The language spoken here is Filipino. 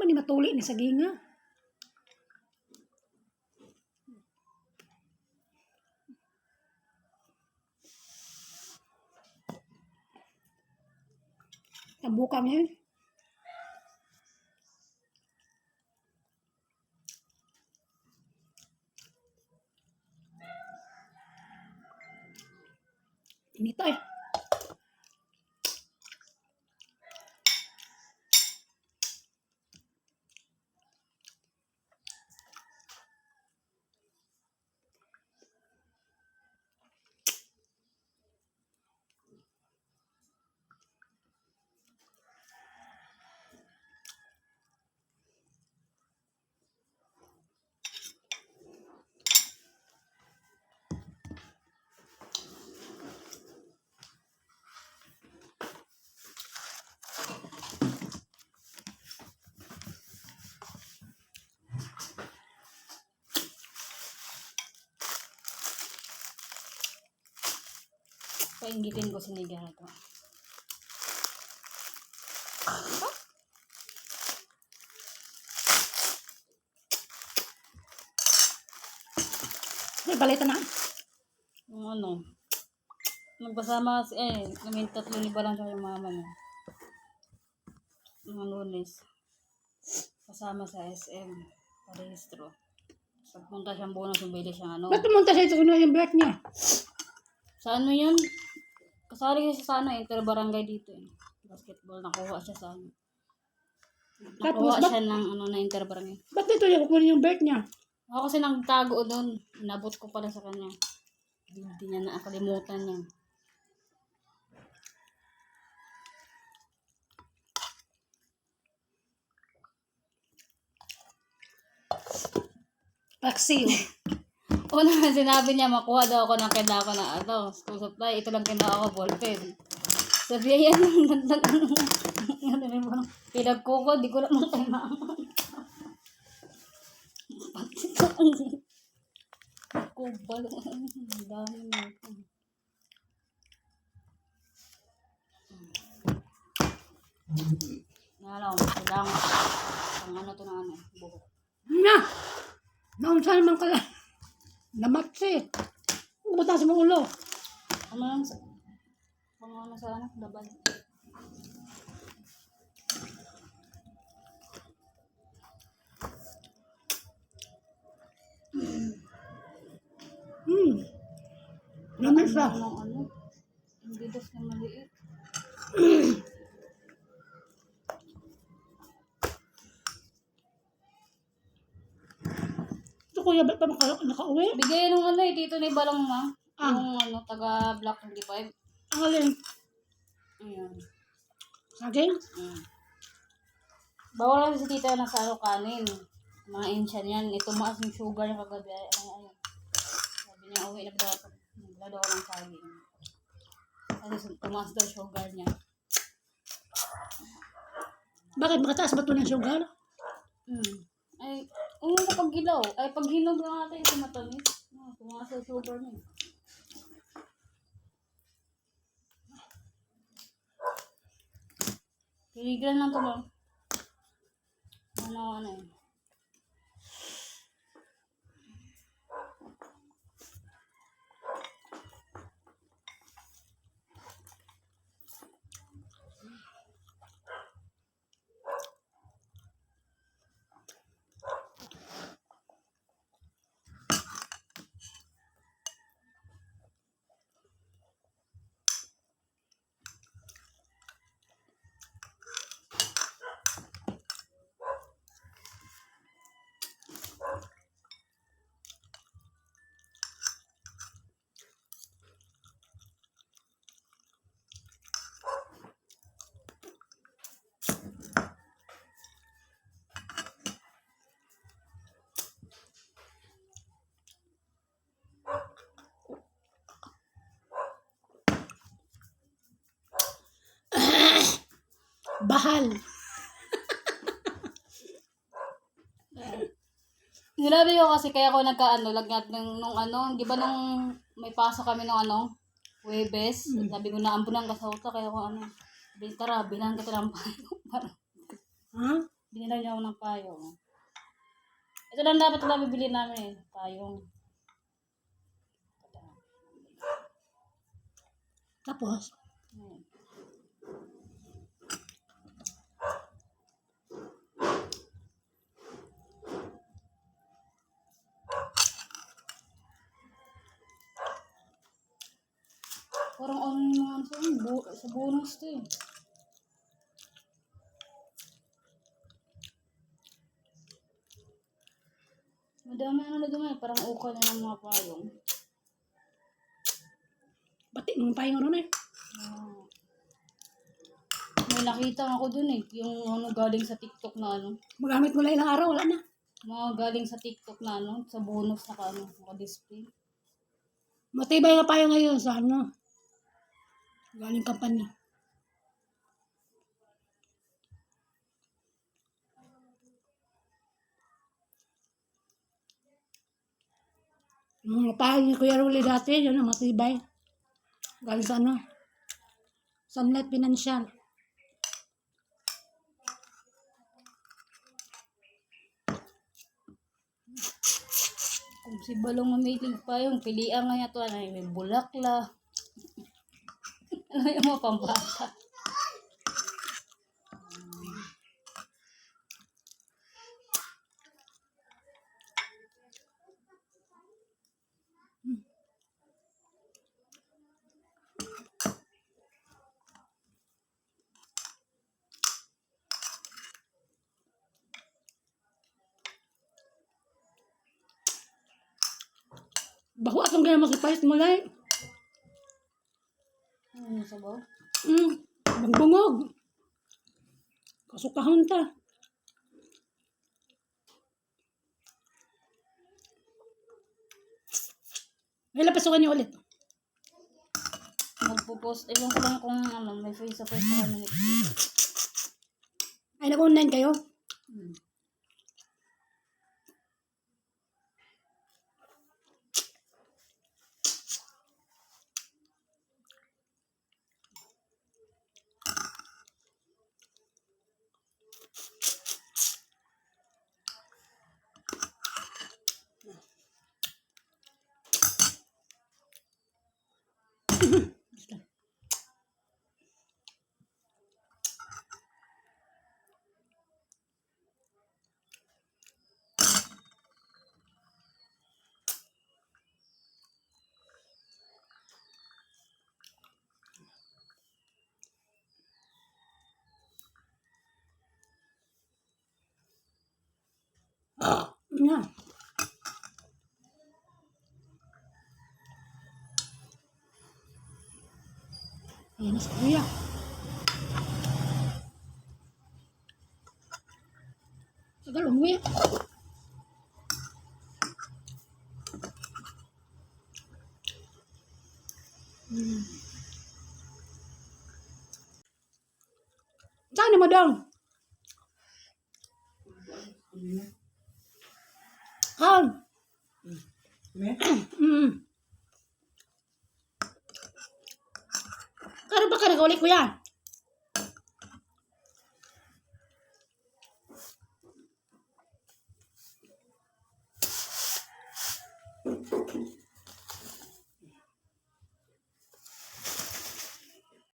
man ni matuli ni saginga. Tambukan niya. Inito eh. Paingitin ko sinigang na to. Ay, balita na. Yung ano, nagbasama kami tatlo ni Balang sa yung mama niya. Mga Lunes. Kasama sa SM. Parehistro. Pagpunta siyang bonus, yung bili siyang ano. Ba't pumunta siya ito yung birth niya? Sa ano yun? Kasali siya sa ano, inter-barangay dito eh. Basketball, nakuha siya sa ano. Nakuha Tapos, siya ng ano, na inter-barangay. ba't dito yung kukunin yung birth niya? Ako kasi nagtago doon. Inabot ko pala sa kanya. Hindi niya nakalimutan niya. Paksiw. Una nga sinabi niya, makuha daw ako ng kailangan ko na school supply. Ito lang kinuha ko, ballpen. Sabi yan, pinagkuko, di ko lang kailangan. Kubal. Ang dami na ito. Alam, kailangan. Ang ano to na ano, buhok. Na! Naunsa naman ka lang. Namatsi. Butas mo ulo. Ano lang sa... Ano sa ano, labas. Naman siya. Ano? Hindi dos na maliit. Ito kuya, ba't pa nakauwi? Bigay nung ano dito ni Balong ma. Ah. Yung ano, taga Block 25. Ang alin? Ayan. Saging? Bawal lang si tita na sa ano kanin. Mga insyan yan. Tumaas yung sugar niya kagabi. Ay. Sabi niya, uwi na daw ako. Naglado ako ng saging. Kasi tumaas daw sugar niya. Bakit? Makataas ba ito ng sugar? Ay, sa paghilaw. Ay, paghinog na natin yung matamis. Tumaas yung sugar niya. Tiniglan lang ito ba? Ano eh. Bahal. Nilabi ko kasi kaya ako lagnat nung ano, di ba nung may pasok kami nung ano, Huwebes, sabi ko na ambunan ka sa utak, kaya ako ano, sabi tara, bilang kita ng payo. Ha? Binila niya ako ng payong. Ito lang dapat na bibili namin eh. Payong. Tapos, Hmm. Parang ano yung mga ano sa bonus to eh. Madami ano na dumi, parang ukay na ng mga payong. pati nung payong ron eh. Ah. May nakita ako dun eh, yung ano galing sa TikTok na ano. Magamit mo lang ilang araw, wala na. Mga galing sa TikTok na ano, sa bonus naka-display. Matibay nga payong ngayon sa ano. Galing company. Yung mga payong ni Kuya Ruli dati, yun ang matibay. Galing sa ano. Sunlight Financial. Kung si Balong mamilig pa yung pilihan nga niya to, ano, may bulakla. Ano yung mga pambata. Baho atong gaya makipahit mo lang. Ano yung sabaw? Bangbungog. Kasukahon ta. Ay, lapasukan niyo ulit. Magpo-post, ewan ko lang kung ano, may face-to-face na kami next week. Ay, nag-online kayo? Hmm. Nga. Ayan, sa kuya. Tagal, umuwi. Saan ni madam? Kan? Karon pa ka nag-ulit kuya?